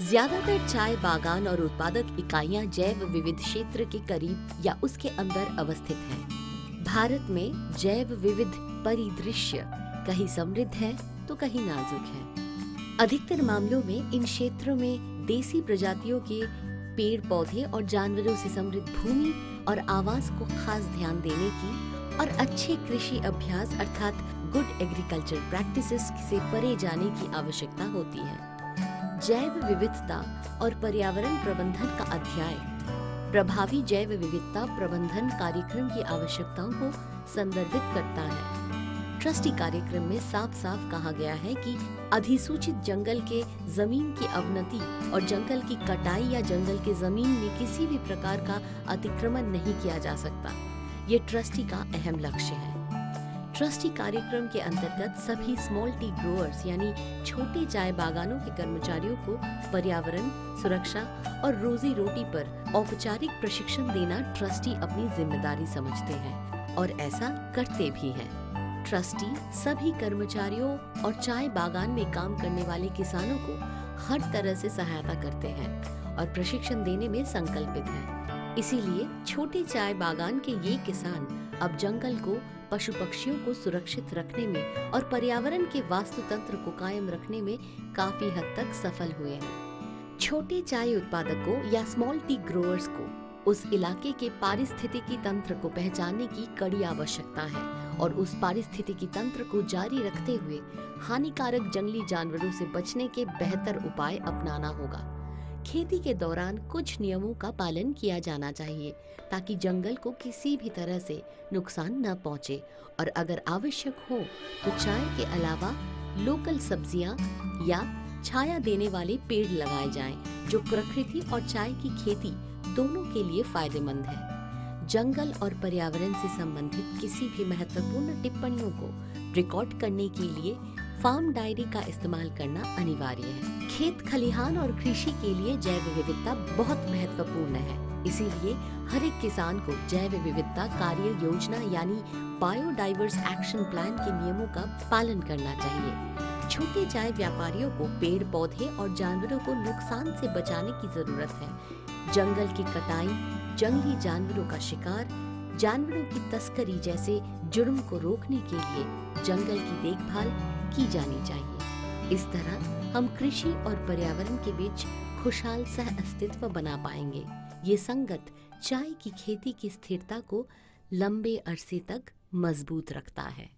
ज्यादातर चाय बागान और उत्पादक इकाइयां जैव विविध क्षेत्र के करीब या उसके अंदर अवस्थित हैं। भारत में जैव विविध परिदृश्य कहीं समृद्ध है तो कहीं नाजुक है। अधिकतर मामलों में इन क्षेत्रों में देसी प्रजातियों के पेड़ पौधे और जानवरों से समृद्ध भूमि और आवास को खास ध्यान देने की और अच्छे कृषि अभ्यास अर्थात गुड एग्रीकल्चर प्रैक्टिसेस से परे जाने की आवश्यकता होती है। जैव विविधता और पर्यावरण प्रबंधन का अध्याय प्रभावी जैव विविधता प्रबंधन कार्यक्रम की आवश्यकताओं को संदर्भित करता है। ट्रस्टी कार्यक्रम में साफ साफ कहा गया है कि अधिसूचित जंगल के जमीन की अवनति और जंगल की कटाई या जंगल के जमीन में किसी भी प्रकार का अतिक्रमण नहीं किया जा सकता। ये ट्रस्टी का अहम लक्ष्य है। ट्रस्टी कार्यक्रम के अंतर्गत सभी स्मॉल टी ग्रोअर्स यानी छोटे चाय बागानों के कर्मचारियों को पर्यावरण सुरक्षा और रोजी रोटी पर औपचारिक प्रशिक्षण देना ट्रस्टी अपनी जिम्मेदारी समझते हैं और ऐसा करते भी हैं। ट्रस्टी सभी कर्मचारियों और चाय बागान में काम करने वाले किसानों को हर तरह से सहायता करते हैं और प्रशिक्षण देने में संकल्पित हैं। इसीलिए छोटे चाय बागान के ये किसान अब जंगल को पशु पक्षियों को सुरक्षित रखने में और पर्यावरण के वास्तुतंत्र को कायम रखने में काफी हद तक सफल हुए हैं। छोटे चाय उत्पादकों या स्मॉल टी ग्रोअर्स को उस इलाके के पारिस्थितिकी तंत्र को पहचानने की कड़ी आवश्यकता है और उस पारिस्थितिकी तंत्र को जारी रखते हुए हानिकारक जंगली जानवरों से बचने के बेहतर उपाय अपनाना होगा। खेती के दौरान कुछ नियमों का पालन किया जाना चाहिए ताकि जंगल को किसी भी तरह से नुकसान न पहुंचे और अगर आवश्यक हो तो चाय के अलावा लोकल सब्जियां या छाया देने वाले पेड़ लगाए जाएं, जो प्रकृति और चाय की खेती दोनों के लिए फायदेमंद है। जंगल और पर्यावरण से संबंधित किसी भी महत्वपूर्ण टिप्पणियों को रिकॉर्ड करने के लिए फार्म डायरी का इस्तेमाल करना अनिवार्य है। खेत खलिहान और कृषि के लिए जैव विविधता बहुत महत्वपूर्ण है। इसीलिए हर एक किसान को जैव विविधता कार्य योजना यानी बायोडाइवर्स एक्शन प्लान के नियमों का पालन करना चाहिए। छोटे चाय व्यापारियों को पेड़ पौधे और जानवरों को नुकसान से बचाने की जरूरत है। जंगल की कटाई, जंगली जानवरों का शिकार, जानवरों की तस्करी जैसे जुर्म को रोकने के लिए जंगल की देखभाल की जानी चाहिए। इस तरह हम कृषि और पर्यावरण के बीच खुशहाल सह अस्तित्व बना पाएंगे। ये संगत चाय की खेती की स्थिरता को लंबे अरसे तक मजबूत रखता है।